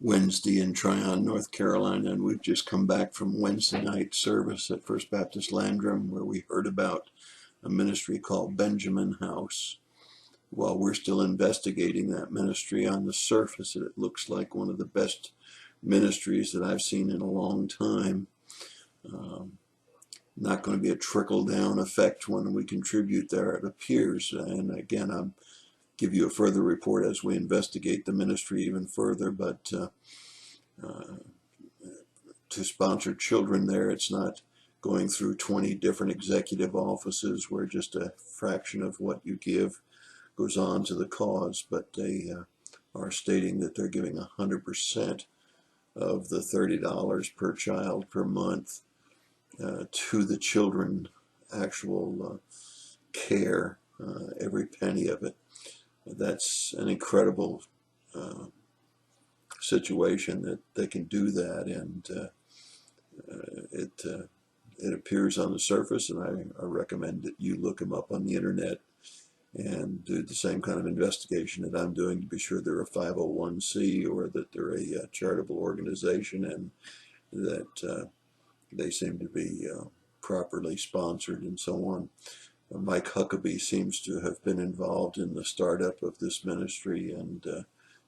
Wednesday in Tryon, North Carolina, and we've just come back from Wednesday night service at First Baptist Landrum, where we heard about a ministry called Benjamin House. While we're still investigating that ministry, on the surface it looks like one of the best ministries that I've seen in a long time. Not going to be a trickle-down effect when we contribute there, it appears. And again, I'll give you a further report as we investigate the ministry even further, but to sponsor children there, it's not going through 20 different executive offices where just a fraction of what you give goes on to the cause, but they are stating that they're giving 100% of the $30 per child per month to the children, actual care, every penny of it. That's an incredible situation that they can do that, and it appears on the surface, and I recommend that you look them up on the internet and do the same kind of investigation that I'm doing to be sure they're a 501c or that they're a charitable organization and that they seem to be properly sponsored and so on. Mike Huckabee seems to have been involved in the startup of this ministry and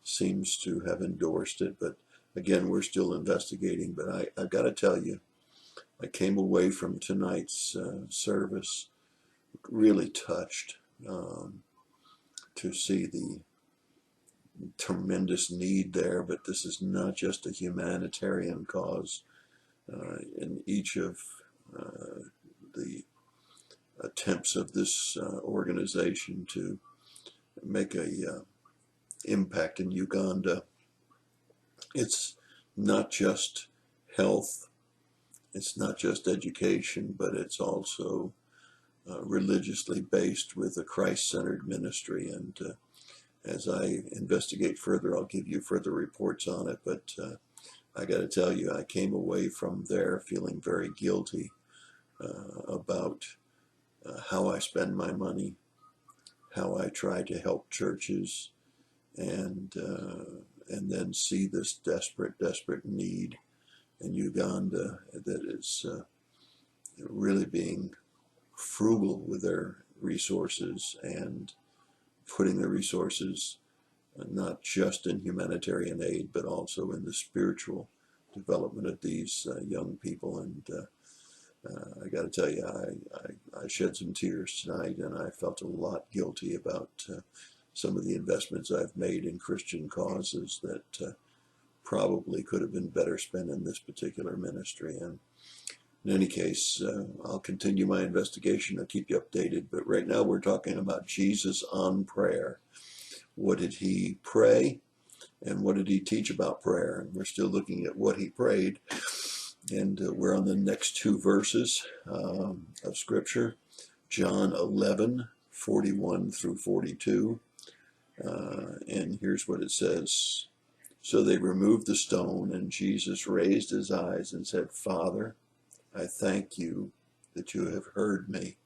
seems to have endorsed it, but again, we're still investigating. But I've got to tell you, I came away from tonight's service really touched to see the tremendous need there, but this is not just a humanitarian cause. In each of the attempts of this organization to make a impact in Uganda, it's not just health, it's not just education, but it's also religiously based with a Christ-centered ministry. And as I investigate further, I'll give you further reports on it. But I got to tell you, I came away from there feeling very guilty about how I spend my money, how I try to help churches, and then see this desperate need in Uganda that is really being frugal with their resources and putting the resources not just in humanitarian aid, but also in the spiritual development of these young people. And I got to tell you, I shed some tears tonight, and I felt a lot guilty about some of the investments I've made in Christian causes that probably could have been better spent in this particular ministry. And in any case, I'll continue my investigation. I'll keep you updated. But right now we're talking about Jesus on prayer. What did he pray? And what did he teach about prayer? And we're still looking at what he prayed. And we're on the next two verses of Scripture. John 11:41 through 42. And here's what it says. So they removed the stone, and Jesus raised his eyes and said, Father, I thank you that you have heard me.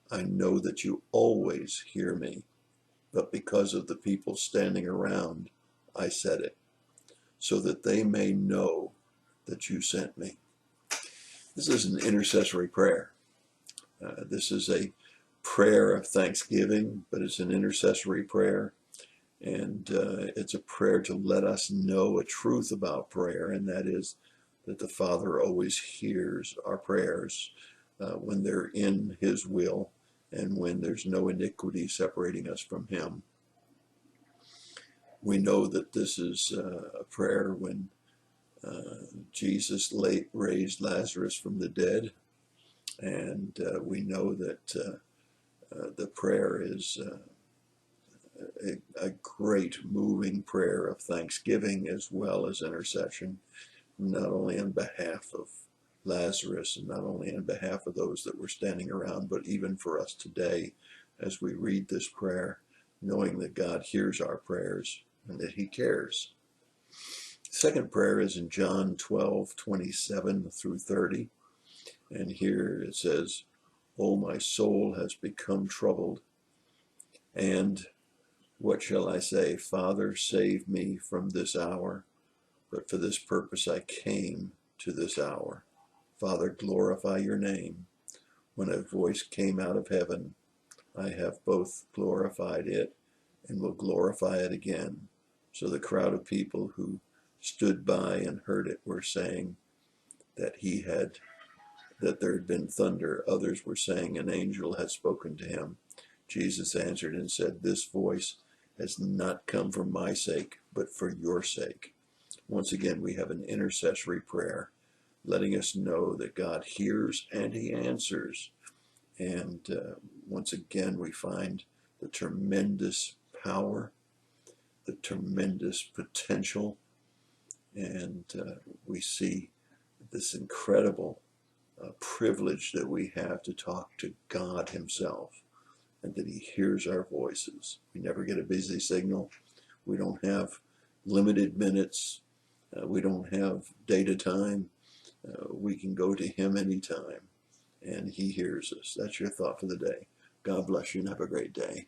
I know that you always hear me, but because of the people standing around, I said it, so that they may know that you sent me. This is an intercessory prayer. This is a prayer of thanksgiving, but it's an intercessory prayer. And it's a prayer to let us know a truth about prayer, and that is that the Father always hears our prayers when they're in his will and when there's no iniquity separating us from him. We know that this is a prayer when Jesus raised Lazarus from the dead, and we know that the prayer is a great moving prayer of thanksgiving as well as intercession, not only on behalf of Lazarus and not only on behalf of those that were standing around, but even for us today as we read this prayer, knowing that God hears our prayers and that he cares. The second prayer is in John 12:27 through 30. And here it says, Oh, my soul has become troubled. And what shall I say? Father, save me from this hour. but for this purpose I came to this hour. Father, glorify your name. When a voice came out of heaven, I have both glorified it and will glorify it again. So the crowd of people who stood by and heard it were saying that there had been thunder. Others were saying an angel had spoken to him. Jesus answered and said, this voice has not come for my sake, but for your sake. Once again, we have an intercessory prayer, letting us know that God hears and he answers. And once again, we find the tremendous power, the tremendous potential, and we see this incredible privilege that we have to talk to God himself, and that he hears our voices. We never get a busy signal. We don't have limited minutes. We don't have data time. We can go to him anytime, and he hears us. That's your thought for the day. God bless you and have a great day.